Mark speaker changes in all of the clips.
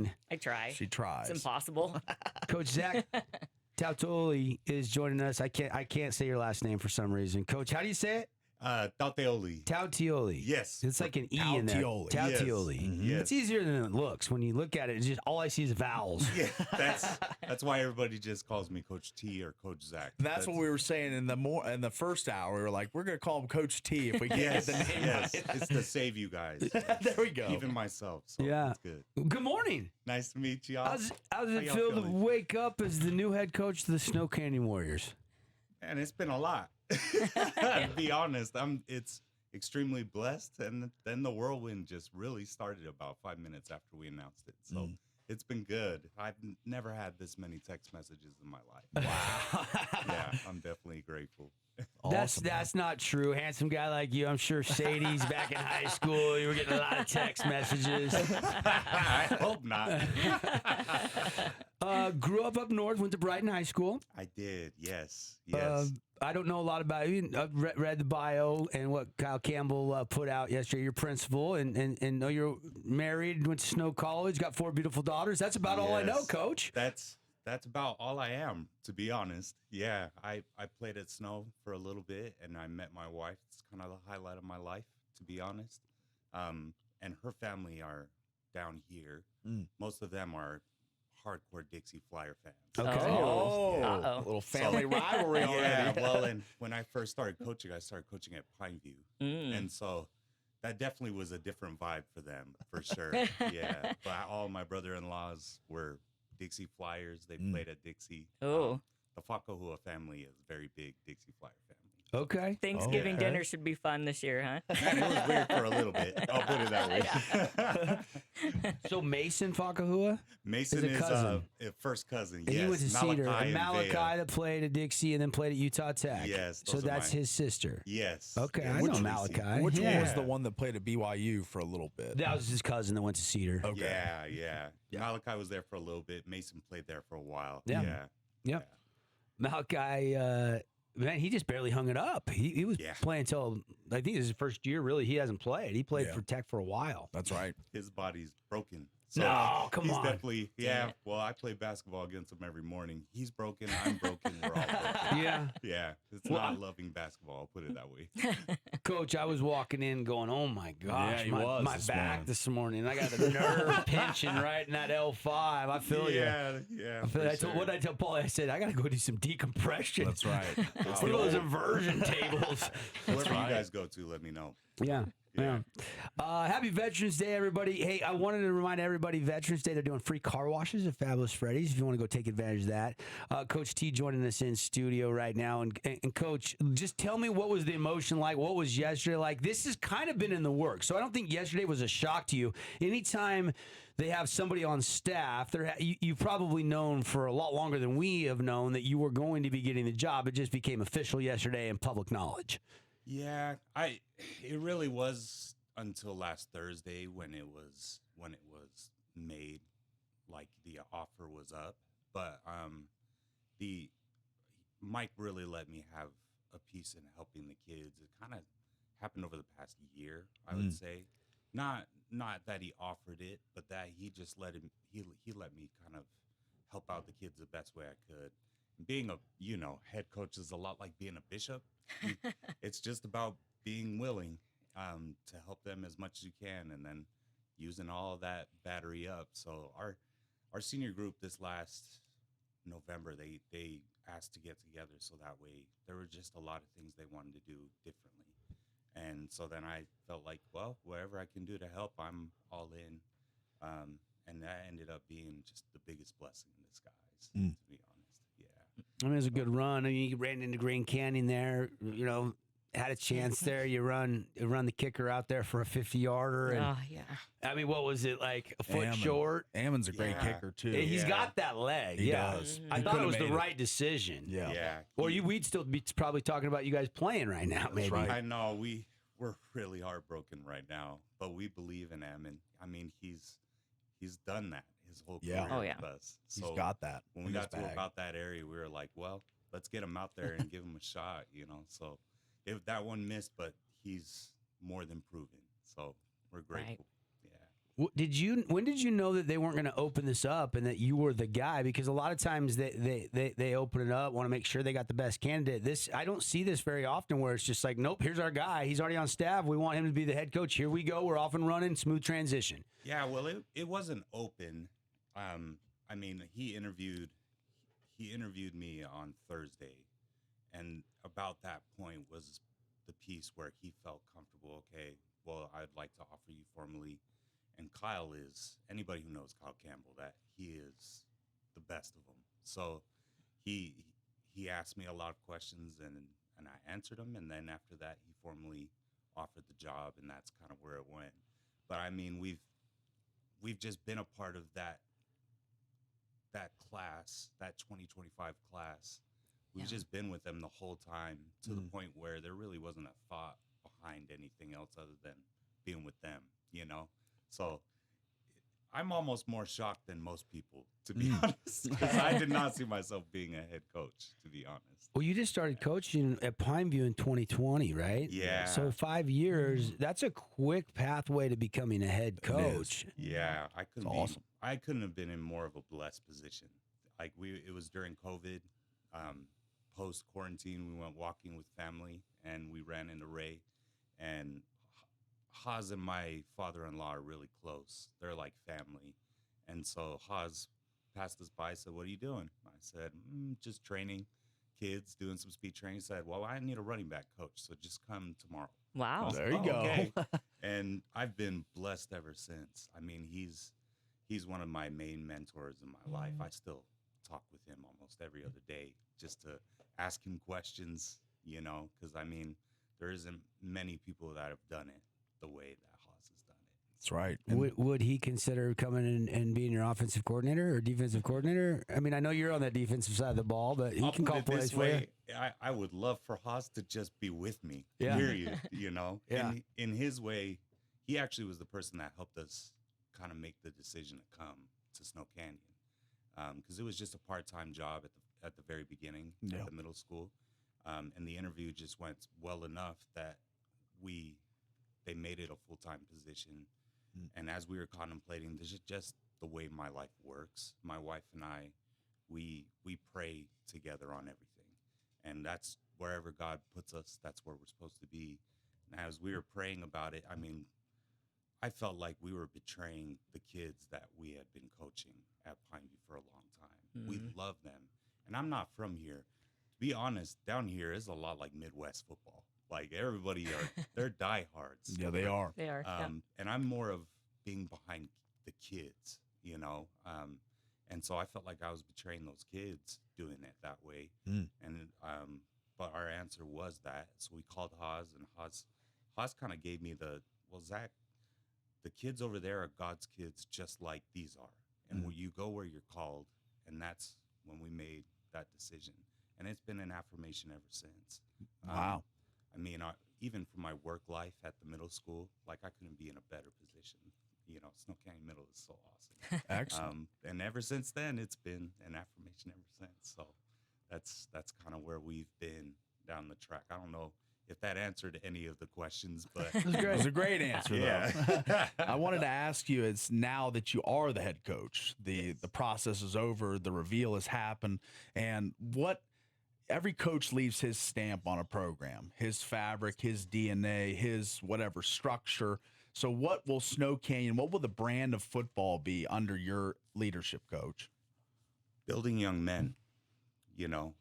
Speaker 1: line.
Speaker 2: I try.
Speaker 3: She tries.
Speaker 2: It's impossible.
Speaker 1: Coach Zach Tauteoli is joining us. I can't say your last name for some reason. Coach, how do you say it?
Speaker 4: Tauteoli.
Speaker 1: Tauteoli.
Speaker 4: Yes.
Speaker 1: It's like an E in there.
Speaker 3: Tauteoli.
Speaker 1: Tauteoli.
Speaker 4: Yes. Mhm. Yes.
Speaker 1: It's easier than it looks. When you look at it, it's just all I see is vowels.
Speaker 4: Yeah, that's why everybody just calls me Coach T or Coach Zach.
Speaker 3: That's what we were saying in the first hour. We were like, we're gonna call him Coach T if we can't
Speaker 4: Yes,
Speaker 3: get the name
Speaker 4: yes.
Speaker 3: right.
Speaker 4: It's to save you guys.
Speaker 3: There we go.
Speaker 4: Even myself. So
Speaker 1: Yeah.
Speaker 4: it's good.
Speaker 1: Good morning.
Speaker 4: Nice to meet y'all.
Speaker 1: How's it
Speaker 4: How y'all
Speaker 1: feel to
Speaker 4: feeling?
Speaker 1: wake up as the new head coach of the Snow Canyon Warriors?
Speaker 4: And it's been a lot. To be honest, it's extremely blessed. And then the whirlwind just really started about 5 minutes after we announced it. So it's been good. I've never had this many text messages in my life. Wow. Yeah, I'm definitely grateful.
Speaker 3: Awesome.
Speaker 1: That's not true. Handsome guy like you, I'm sure Sadie's back in high school. You were getting a lot of text messages.
Speaker 4: I hope not.
Speaker 1: Grew up north, went to Brighton High School.
Speaker 4: I did. Yes. Yes.
Speaker 1: I don't know a lot about you. I read the bio and what Kyle Campbell put out yesterday. Your principal, and know you're married, went to Snow College, got 4 beautiful daughters. That's about all I know,
Speaker 4: Yes.
Speaker 1: Coach.
Speaker 4: That's about all I am, to be honest. Yeah, I played at Snow for a little bit, and I met my wife. It's kind of the highlight of my life, to be honest. And her family are down here. Most of them are hardcore Dixie Flyer fans.
Speaker 1: Okay.
Speaker 3: Oh,
Speaker 2: Uh-oh.
Speaker 3: a little family rivalry already.
Speaker 4: Yeah, well, and when I first started coaching, I started coaching at Pineview. And so that definitely was a different vibe for them, for sure. Yeah, but all my brother-in-laws were Dixie Flyers. They played at Dixie.
Speaker 2: Oh.
Speaker 4: The Fakahua family is a very big Dixie Flyer family.
Speaker 1: Okay.
Speaker 2: Thanksgiving
Speaker 4: yeah.
Speaker 2: dinner should be fun this year, huh?
Speaker 4: It was weird for a little bit. I'll put it that way.
Speaker 1: So Mason Fakahua?
Speaker 4: Mason
Speaker 1: Is a
Speaker 4: is
Speaker 1: cousin.
Speaker 4: a first cousin.
Speaker 1: And
Speaker 4: Yes,
Speaker 1: he went to Cedar. And Malachi
Speaker 4: Vea.
Speaker 1: that played at Dixie and then played at Utah Tech.
Speaker 4: Yes,
Speaker 1: So
Speaker 4: those are
Speaker 1: that's
Speaker 4: mine.
Speaker 1: his sister.
Speaker 4: Yes.
Speaker 1: Okay,
Speaker 4: Yeah,
Speaker 1: I
Speaker 4: which
Speaker 1: know
Speaker 4: Tracy.
Speaker 1: Malachi.
Speaker 3: Which
Speaker 1: Yeah.
Speaker 3: one was the one that played at BYU for a little bit?
Speaker 1: That was his cousin that went to Cedar.
Speaker 3: Okay.
Speaker 4: Yeah. Malachi was there for a little bit. Mason played there for a while.
Speaker 1: Yeah.
Speaker 4: Yeah.
Speaker 1: Yep. Malachi, man, he just barely hung it up. He was
Speaker 4: Yeah.
Speaker 1: playing until, I think this is his first year, really. He hasn't played. He played
Speaker 3: Yeah.
Speaker 1: for Tech for a while.
Speaker 3: That's right.
Speaker 4: His body's broken. So
Speaker 1: No, come
Speaker 4: he's
Speaker 1: on.
Speaker 4: definitely, yeah. Well, I play basketball against him every morning. He's broken. I'm broken. We're all broken.
Speaker 1: Yeah.
Speaker 4: Yeah. It's not loving basketball. I'll put it that way.
Speaker 1: Coach, I was walking in going, oh my gosh,
Speaker 3: Yeah, he
Speaker 1: my,
Speaker 3: was
Speaker 1: my
Speaker 3: this
Speaker 1: back
Speaker 3: morning.
Speaker 1: this morning. I got the nerve pinching right in that L5. I feel you.
Speaker 4: Yeah.
Speaker 1: I feel, what did I tell Paul? I said, I got to go do some decompression.
Speaker 3: That's right.
Speaker 1: It's one of those inversion tables.
Speaker 4: Wherever you guys go to, let me know.
Speaker 1: Yeah. Happy Veterans Day, everybody. Hey, I wanted to remind everybody, Veterans Day, they're doing free car washes at Fabulous Freddy's if you want to go take advantage of that. Coach T joining us in studio right now. And Coach, just tell me, what was the emotion like? What was yesterday like? This has kind of been in the works, so I don't think yesterday was a shock to you. Anytime they have somebody on staff, you've probably known for a lot longer than we have known that you were going to be getting the job. It just became official yesterday and public knowledge.
Speaker 4: Yeah, it really was until last Thursday when it was made, like the offer was up. But the Mike really let me have a piece in helping the kids. It kind of happened over the past year, I would say. Not that he offered it, but that he just let me kind of help out the kids the best way I could. Being a head coach is a lot like being a bishop. It's just about being willing to help them as much as you can, and then using all of that battery up. So our senior group this last November, they asked to get together, so that way there were just a lot of things they wanted to do differently. And so then I felt like, well, whatever I can do to help, I'm all in. And that ended up being just the biggest blessing in disguise, to be honest. Yeah.
Speaker 1: I mean, it was a good run. I mean, you ran into Grand Canyon there, had a chance there. You run the kicker out there for a 50-yarder. And,
Speaker 2: Oh, yeah.
Speaker 1: I mean, what was it, like a foot
Speaker 3: Ammon.
Speaker 1: short?
Speaker 3: Ammon's a great
Speaker 4: Yeah.
Speaker 3: kicker, too.
Speaker 1: He's
Speaker 4: Yeah.
Speaker 1: got that leg.
Speaker 3: He
Speaker 1: yeah.
Speaker 3: does.
Speaker 1: I
Speaker 3: He
Speaker 1: thought
Speaker 3: could've
Speaker 1: it was the
Speaker 3: made it.
Speaker 1: right decision.
Speaker 3: Yeah.
Speaker 4: Yeah.
Speaker 1: Or we'd still be probably talking about you guys playing right now, maybe.
Speaker 3: right.
Speaker 4: I know we're really heartbroken right now, but we believe in Ammon. I mean, he's done that his whole
Speaker 3: Yeah.
Speaker 4: career
Speaker 2: Oh, yeah.
Speaker 4: with us.
Speaker 3: He's
Speaker 4: So
Speaker 3: got that
Speaker 4: when
Speaker 3: in
Speaker 4: we
Speaker 3: his
Speaker 4: got to
Speaker 3: bag.
Speaker 4: about that area, we were like, well, let's get him out there and give him a shot, So if that one missed, but he's more than proven. So we're grateful. Yeah.
Speaker 1: When did you know that they weren't going to open this up and that you were the guy? Because a lot of times they open it up, want to make sure they got the best candidate. I don't see this very often where it's just like, nope, here's our guy. He's already on staff. We want him to be the head coach. Here we go. We're off and running. Smooth transition.
Speaker 4: Yeah, well, it wasn't open. I mean, he interviewed me on Thursday, and about that point was the piece where he felt comfortable. Okay, well, I'd like to offer you formally. And Kyle is, anybody who knows Kyle Campbell, that he is the best of them. So he asked me a lot of questions, and I answered them. And then after that, he formally offered the job, and that's kind of where it went. But I mean, we've just been a part of that class, that 2025 class. We've just been with them the whole time, to the point where there really wasn't a thought behind anything else other than being with them, you know? So I'm almost more shocked than most people, to be honest, because I did not see myself being a head coach, to be honest.
Speaker 1: Well, you just started coaching at Pineview in 2020, right?
Speaker 4: Yeah.
Speaker 1: So 5 years, that's a quick pathway to becoming a head coach.
Speaker 4: Yeah,
Speaker 3: Awesome.
Speaker 4: I couldn't have been in more of a blessed position. Like it was during COVID, post quarantine. We went walking with family, and we ran into Ray, and Haas and my father-in-law are really close. They're like family. And so Haas passed us by, said, "What are you doing?" I said, "Just training kids, doing some speed training." He said, "Well, I need a running back coach, so just come tomorrow."
Speaker 2: Wow.
Speaker 3: There you go.
Speaker 4: Okay. And I've been blessed ever since. I mean, he's one of my main mentors in my life. I still talk with him almost every other day just to ask him questions, you know, because, I mean, there isn't many people that have done it the way that Haas has done it.
Speaker 3: That's right.
Speaker 1: Would he consider coming in and being your offensive coordinator or defensive coordinator? I mean, I know you're on the defensive side of the ball, but he
Speaker 4: I'll
Speaker 1: can
Speaker 4: put
Speaker 1: call
Speaker 4: it
Speaker 1: plays
Speaker 4: this
Speaker 1: for you.
Speaker 4: way. I would love for Haas to just be with me,
Speaker 1: Yeah.
Speaker 4: period, you know?
Speaker 1: Yeah.
Speaker 4: And in his way, he actually was the person that helped us kind of make the decision to come to Snow Canyon, because it was just a part-time job at the very beginning at the middle school, and the interview just went well enough that they made it a full-time position. And as we were contemplating, this is just the way my life works. My wife and I, we pray together on everything, and that's wherever God puts us, that's where we're supposed to be. And as we were praying about it, I mean, I felt like we were betraying the kids that we had been coaching at Pineview for a long time. We love them. And I'm not from here. To be honest, down here is a lot like Midwest football. Like, everybody they're diehards.
Speaker 3: Yeah, they are.
Speaker 2: They are. Yeah.
Speaker 4: And I'm more of being behind the kids, you know? And so I felt like I was betraying those kids doing it that way. And but our answer was that. So we called Haas, and Haas kind of gave me well, Zach, the kids over there are God's kids just like these are. And when you go where you're called, and that's when we made that decision. And it's been an affirmation ever since.
Speaker 3: Wow.
Speaker 4: I mean, even for my work life at the middle school, like, I couldn't be in a better position. You know, Snow Canyon Middle is so awesome.
Speaker 3: Excellent.
Speaker 4: And ever since then, it's been an affirmation ever since. So that's kind of where we've been down the track. I don't know if that answered any of the questions, but
Speaker 3: It was a great answer,
Speaker 4: Yeah.
Speaker 3: though. I wanted to ask you, it's now that you are the head coach, the process is over, the reveal has happened, and every coach leaves his stamp on a program, his fabric, his DNA, his whatever structure. So what will the brand of football be under your leadership, Coach?
Speaker 4: building young men, you know,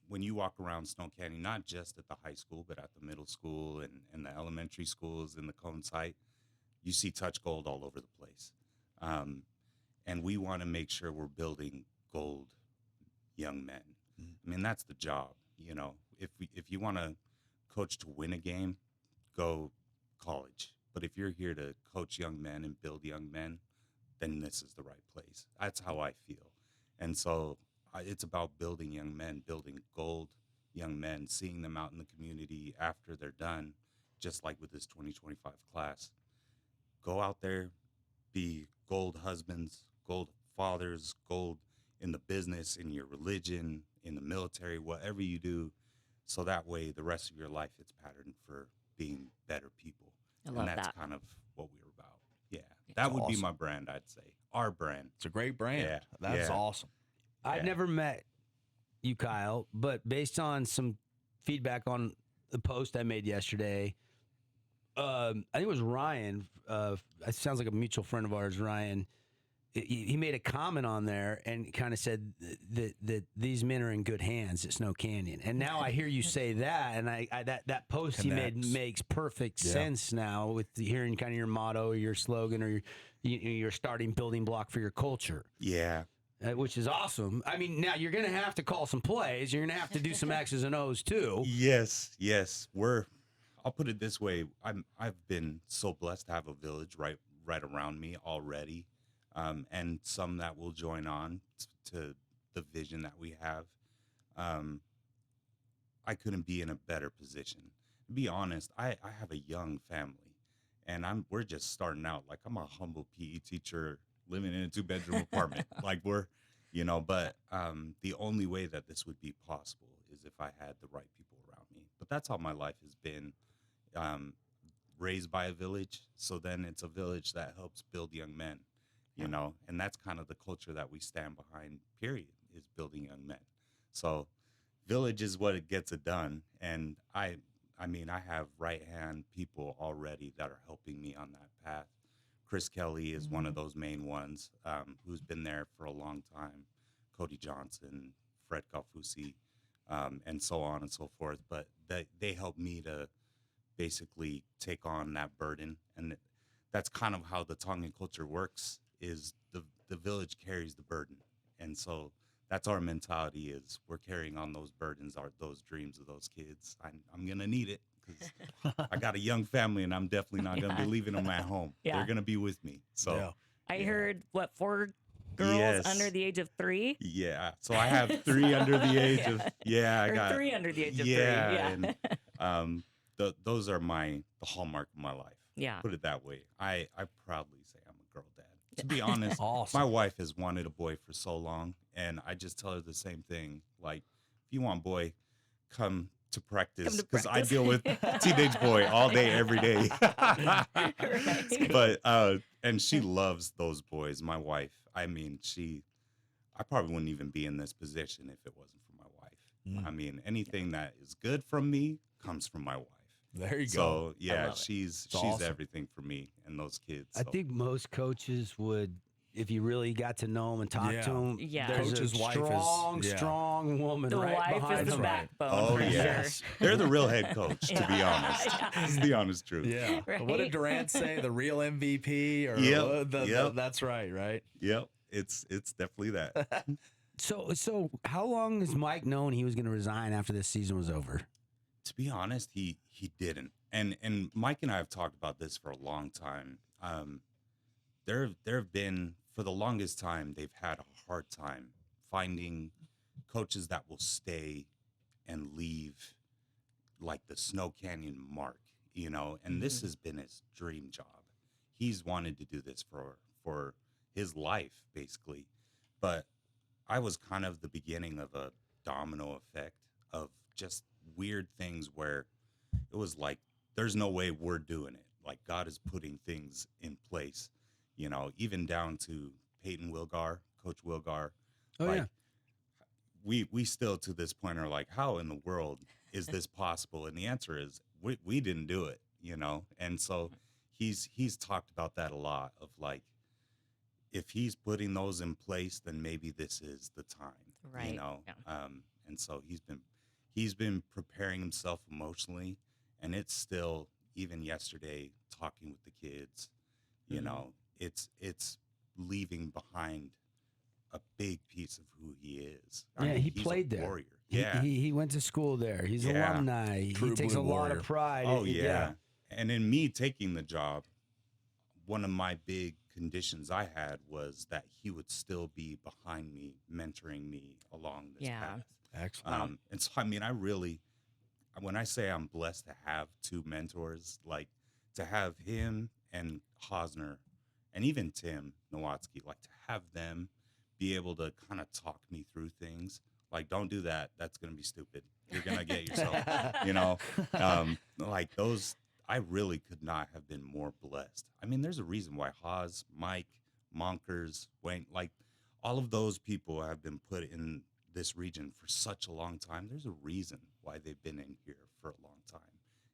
Speaker 4: when you walk around Snow Canyon, not just at the high school, but at the middle school and the elementary schools in the cone site, you see touch gold all over the place. And we want to make sure we're building gold young men. I mean, that's the job, you know. If you want to coach to win a game, go college. But if you're here to coach young men and build young men, then this is the right place. That's how I feel. And so it's about building young men, building gold young men, seeing them out in the community after they're done, just like with this 2025 class. Go out there, be gold husbands, gold fathers, gold in the business, in your religion, in the military, whatever you do, so that way the rest of your life it's patterned for being better people.
Speaker 2: I love
Speaker 4: and that's
Speaker 2: that.
Speaker 4: kind of what we're about. Yeah. That would be
Speaker 3: awesome.
Speaker 4: my brand, I'd say. Our brand.
Speaker 3: It's a great brand.
Speaker 4: Yeah.
Speaker 3: That's
Speaker 4: Yeah.
Speaker 3: awesome.
Speaker 1: I've
Speaker 4: Yeah.
Speaker 1: never met you, Kyle, but based on some feedback on the post I made yesterday, I think it was Ryan. It sounds like a mutual friend of ours, Ryan. He made a comment on there and kind of said that these men are in good hands at Snow Canyon. And now I hear you say that, and I that post he made
Speaker 3: Connects.
Speaker 1: makes perfect
Speaker 3: Yeah.
Speaker 1: sense now with hearing kind of your motto or your slogan or your starting building block for your culture.
Speaker 4: Yeah.
Speaker 1: Which is awesome. I mean, now you're going to have to call some plays. You're going to have to do some X's and O's too.
Speaker 4: Yes. I'll put it this way. I've been so blessed to have a village right around me already. And some that will join on to the vision that we have. I couldn't be in a better position. To be honest, I have a young family, and we're just starting out. Like, I'm a humble PE teacher living in a 2-bedroom apartment. Like, but the only way that this would be possible is if I had the right people around me. But that's how my life has been. Raised by a village, so then it's a village that helps build young men. You know, and that's kind of the culture that we stand behind, period, is building young men. So village is what it gets it done. And I mean, I have right-hand people already that are helping me on that path. Chris Kelly is one of those main ones, who's been there for a long time. Cody Johnson, Fred Galfusi, and so on and so forth. But they help me to basically take on that burden. And that's kind of how the Tongan culture works. Is the village carries the burden, and so that's our mentality. Is we're carrying on those burdens, those dreams of those kids. I'm gonna need it because I got a young family, and I'm definitely not gonna be leaving them at home.
Speaker 2: Yeah.
Speaker 4: They're gonna be with me. So
Speaker 2: I heard 4 girls
Speaker 4: Yes.
Speaker 2: under the age of 3.
Speaker 4: yeah, so I have 3 under the age of I
Speaker 2: Or
Speaker 4: got
Speaker 2: 3 under the age of 3.
Speaker 4: and those are the hallmark of my life.
Speaker 2: Yeah.
Speaker 4: Put it that way. I proudly say I'm a girl dad. To be honest,
Speaker 3: Awesome.
Speaker 4: my wife has wanted a boy for so long, and I just tell her the same thing. Like, if you want boy, come to practice, because I deal with teenage boy all day, every day.
Speaker 2: Right.
Speaker 4: But and she loves those boys. My wife. I mean, I probably wouldn't even be in this position if it wasn't for my wife. I mean, anything that is good from me comes from my wife.
Speaker 3: There you go.
Speaker 4: So yeah,
Speaker 2: love it.
Speaker 4: she's
Speaker 3: awesome.
Speaker 4: everything for me and those kids.
Speaker 1: I
Speaker 4: so.
Speaker 1: think most coaches would, if you really got to know them and talk
Speaker 3: Yeah.
Speaker 1: to them,
Speaker 2: Yeah.
Speaker 1: there's
Speaker 3: Coach's
Speaker 1: a
Speaker 3: wife is-
Speaker 1: strong,
Speaker 3: yeah.
Speaker 1: strong woman
Speaker 2: The
Speaker 1: right
Speaker 2: wife
Speaker 1: behind
Speaker 2: is the
Speaker 1: them.
Speaker 2: backbone.
Speaker 4: Oh
Speaker 2: for
Speaker 4: yes,
Speaker 2: Sure.
Speaker 4: they're the real head coach. To be honest, it's the honest truth.
Speaker 3: Yeah. What did
Speaker 2: Right?
Speaker 3: Durant say? The real MVP? Or
Speaker 4: Yep, yep.
Speaker 3: That's right, right?
Speaker 4: Yep, it's definitely that.
Speaker 1: So how long has Mike known he was going to resign after this season was over?
Speaker 4: To be honest, he didn't. And Mike and I have talked about this for a long time. There have been, for the longest time, they've had a hard time finding coaches that will stay and leave like the Snow Canyon mark, you know. And this has been his dream job. He's wanted to do this for his life, basically. But I was kind of the beginning of a domino effect of just weird things where it was like, there's no way we're doing it. Like, God is putting things in place, you know, even down to Peyton Wilgar, Coach Wilgar.
Speaker 1: Oh,
Speaker 4: like,
Speaker 1: yeah.
Speaker 4: we still to this point are like, how in the world is this possible? And the answer is we didn't do it, you know? And so he's talked about that a lot of like, if he's putting those in place, then maybe this is the time,
Speaker 2: Right.
Speaker 4: you know?
Speaker 2: Yeah.
Speaker 4: And so he's been preparing himself emotionally, and it's still, even yesterday, talking with the kids, you know, it's leaving behind a big piece of who he is. I
Speaker 1: Yeah,
Speaker 4: mean,
Speaker 1: he
Speaker 4: he's a
Speaker 1: played there.
Speaker 4: warrior.
Speaker 1: He-
Speaker 4: Yeah.
Speaker 1: He went to school there. He's
Speaker 4: Yeah.
Speaker 1: alumni. He
Speaker 3: True
Speaker 1: takes a
Speaker 3: blue
Speaker 1: lot
Speaker 3: warrior.
Speaker 1: of pride.
Speaker 4: Oh yeah. And in me taking the job, one of my big conditions I had was that he would still be behind me, mentoring me along this
Speaker 2: Yeah.
Speaker 4: path.
Speaker 3: Excellent.
Speaker 4: And so, I mean, when I say I'm blessed to have 2 mentors, like to have him and Hosner and even Tim Nowatzki, like to have them be able to kind of talk me through things. Like, don't do that. That's going to be stupid. You're going to get yourself, you know, like those. I really could not have been more blessed. I mean, there's a reason why Haas, Mike, Monkers, Wayne, like all of those people have been put in this region for such a long time. There's a reason why they've been in here for a long time.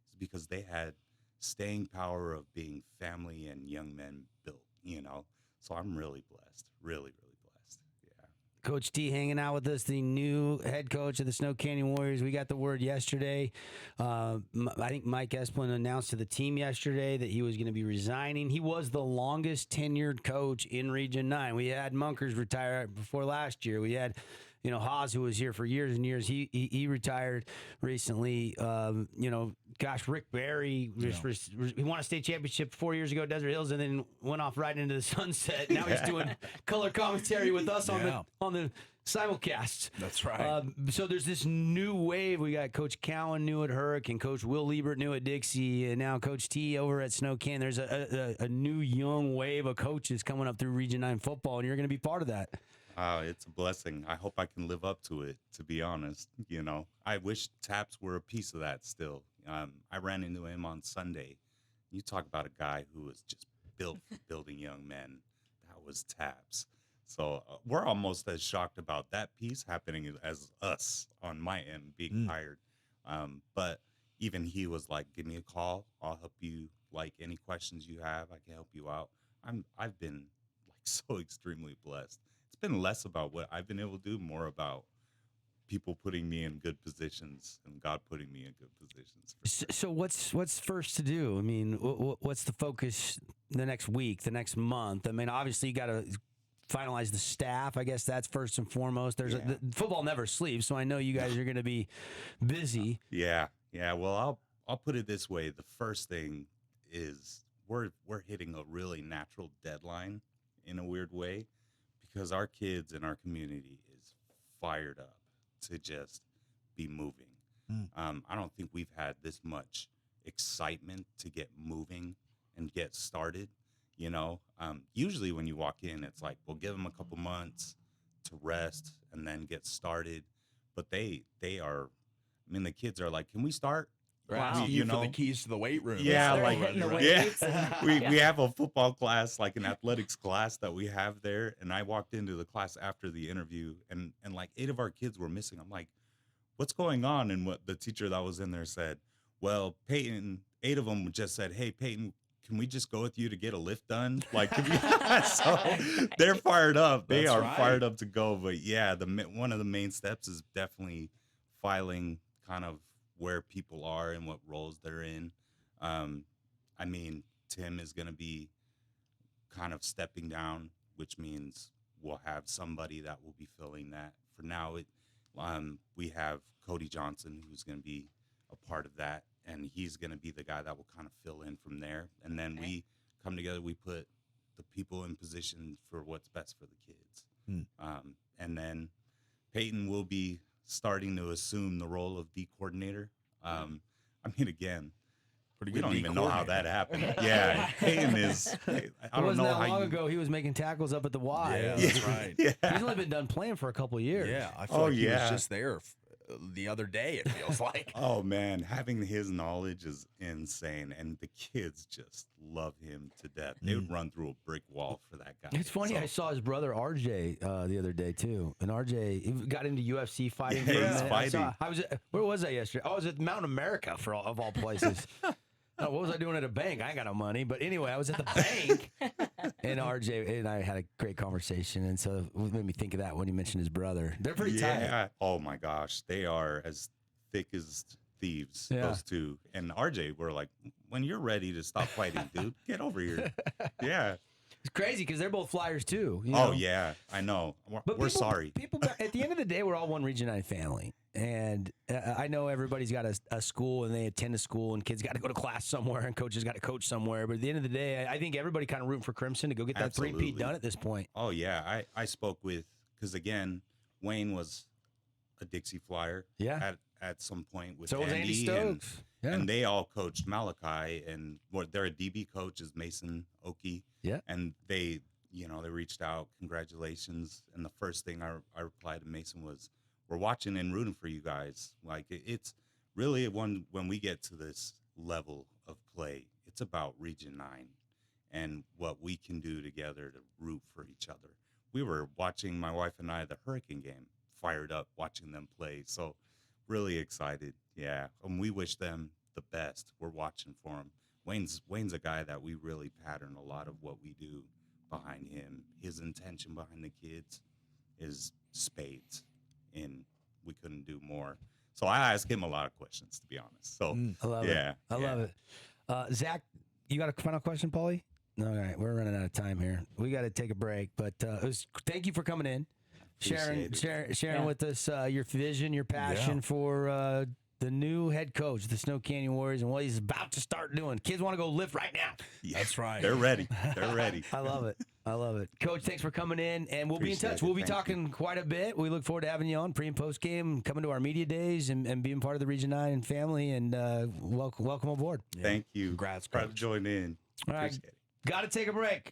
Speaker 4: It's because they had staying power of being family and young men built, you know. So I'm really blessed, really, really blessed. Yeah.
Speaker 1: Coach T hanging out with us, the new head coach of the Snow Canyon Warriors. We got the word yesterday. I think Mike Esplin announced to the team yesterday that he was going to be resigning. He was the longest tenured coach in Region 9. We had Munkers retire before last year. We had, Haas, who was here for years and years. He retired recently. Gosh, Rick Barry, he won a state championship 4 years ago at Desert Hills, and then went off right into the sunset. Now he's doing color commentary with us on the simulcasts.
Speaker 3: That's right.
Speaker 1: So there's this new wave. We got Coach Cowan new at Herc and Coach Will Liebert new at Dixie, and now Coach T over at Snow Canyon. There's a new young wave of coaches coming up through Region 9 football, and you're going to be part of that.
Speaker 4: It's a blessing. I hope I can live up to it, to be honest. I wish Taps were a piece of that still. I ran into him on Sunday. You talk about a guy who was just built for building young men. That was Taps. So we're almost as shocked about that piece happening as us on my end being hired. But even he was like, give me a call. I'll help you. Like any questions you have, I can help you out. I've been like so extremely blessed. It's been less about what I've been able to do, more about people putting me in good positions and God putting me in good positions.
Speaker 1: So what's first to do? I mean, what's the focus the next week, the next month? I mean, obviously you got to finalize the staff. I guess that's first and foremost. The football never sleeps, so I know you guys are going to be busy.
Speaker 4: Yeah. Well, I'll put it this way: the first thing is we're hitting a really natural deadline in a weird way, because our kids and our community is fired up to just be moving. I don't think we've had this much excitement to get moving and get started. Usually when you walk in, it's like, we'll give them a couple months to rest and then get started. But they are, the kids are like, can we start?
Speaker 3: Wow. You for the keys to the weight room.
Speaker 4: Yeah,
Speaker 2: Start
Speaker 4: like
Speaker 2: hitting the weights.
Speaker 4: we have a football class, like an athletics class that we have there, and I walked into the class after the interview, and like 8 of our kids were missing. I'm like, what's going on? And what the teacher that was in there said, well, Peyton, 8 of them just said, hey, Peyton, can we just go with you to get a lift done? Like, so they're fired up. They
Speaker 3: That's
Speaker 4: are
Speaker 3: right.
Speaker 4: fired up to go. But yeah, one of the main steps is definitely filing kind of where people are and what roles they're in. Tim is going to be kind of stepping down, which means we'll have somebody that will be filling that. For now, we have Cody Johnson, who's going to be a part of that, and he's going to be the guy that will kind of fill in from there. And then we come together, we put the people in position for what's best for the kids. And then Peyton will be starting to assume the role of D coordinator. Again,
Speaker 3: Pretty
Speaker 4: we
Speaker 3: good
Speaker 4: don't
Speaker 3: D
Speaker 4: even know how
Speaker 3: coordinator.
Speaker 4: that happened. Yeah, Peyton is. I
Speaker 1: It
Speaker 4: don't
Speaker 1: wasn't
Speaker 4: know
Speaker 1: that
Speaker 4: how
Speaker 1: long
Speaker 4: you.
Speaker 1: ago he was making tackles up at the Y.
Speaker 3: Yeah, that's right.
Speaker 1: He's only been done playing for a couple of years.
Speaker 3: Yeah, I feel
Speaker 4: Oh,
Speaker 3: like he was
Speaker 4: yeah.
Speaker 3: just there the other day, it feels like.
Speaker 4: Oh man, having his knowledge is insane, and the kids just love him to death. They would run through a brick wall for that guy.
Speaker 1: It's funny.
Speaker 4: So-
Speaker 1: I saw his brother RJ the other day too, and RJ he got into UFC fighting.
Speaker 4: Yeah,
Speaker 1: for a
Speaker 4: he's
Speaker 1: minute.
Speaker 4: fighting.
Speaker 1: Where was I yesterday? I was at Mountain America of all places. What was I doing at a bank? I ain't got no money, but anyway, I was at the bank, and RJ and I had a great conversation, and so it made me think of that when you mentioned his brother. They're pretty tight.
Speaker 4: Yeah. Oh my gosh, they are as thick as thieves.
Speaker 1: Yeah.
Speaker 4: Those two. And RJ, we're like, when you're ready to stop fighting, dude, get over here. Yeah.
Speaker 1: It's crazy because they're both flyers too. You
Speaker 4: Oh
Speaker 1: know?
Speaker 4: yeah, I know.
Speaker 1: But
Speaker 4: We're
Speaker 1: people-
Speaker 4: sorry.
Speaker 1: People, at the end of the day, we're all one Region 9 family. And I know everybody's got a school and they attend a school and kids got to go to class somewhere and coaches got to coach somewhere. But at the end of the day, I think everybody kind of rooting for Crimson to go get that
Speaker 4: Absolutely.
Speaker 1: three-peat done at this point.
Speaker 4: Oh yeah, I spoke with, because again, Wayne was a Dixie Flyer.
Speaker 1: Yeah.
Speaker 4: At some point with
Speaker 1: So was Andy Stokes. Yeah.
Speaker 4: And they all coached Malachi, and what their DB coach is Mason Oki.
Speaker 1: Yeah.
Speaker 4: And they reached out, congratulations. And the first thing I replied to Mason was, we're watching and rooting for you guys. Like it's really when we get to this level of play. It's about Region 9 and what we can do together to root for each other. We were watching, my wife and I, the Hurricane game, fired up watching them play. So really excited. Yeah. And we wish them the best. We're watching for them. Wayne's a guy that we really pattern a lot of what we do behind him. His intention behind the kids is spades, and we couldn't do more. So I ask him a lot of questions, to be honest. So
Speaker 1: I love
Speaker 4: yeah,
Speaker 1: it. I love it. Zach, you got a final question, Paulie? No, all right, we're running out of time here. We got to take a break, but thank you for coming in, sharing
Speaker 2: Yeah.
Speaker 1: with us your vision, your passion for the new head coach, of the Snow Canyon Warriors, and what he's about to start doing. Kids want to go lift right now.
Speaker 3: That's right.
Speaker 4: they're ready. They're ready.
Speaker 1: I love it. I love it. Coach, thanks for coming in, and we'll be in
Speaker 4: Appreciate
Speaker 1: touch.
Speaker 4: it.
Speaker 1: We'll be
Speaker 4: Thank you.
Speaker 1: talking quite a bit. We look forward to having you on pre and post game, coming to our media days, and being part of the Region 9 family, and welcome aboard.
Speaker 4: Thank you.
Speaker 3: Congrats,
Speaker 4: Proud to
Speaker 3: Coach.
Speaker 4: join in.
Speaker 1: All right.
Speaker 4: Appreciate it.
Speaker 1: Got to take a break.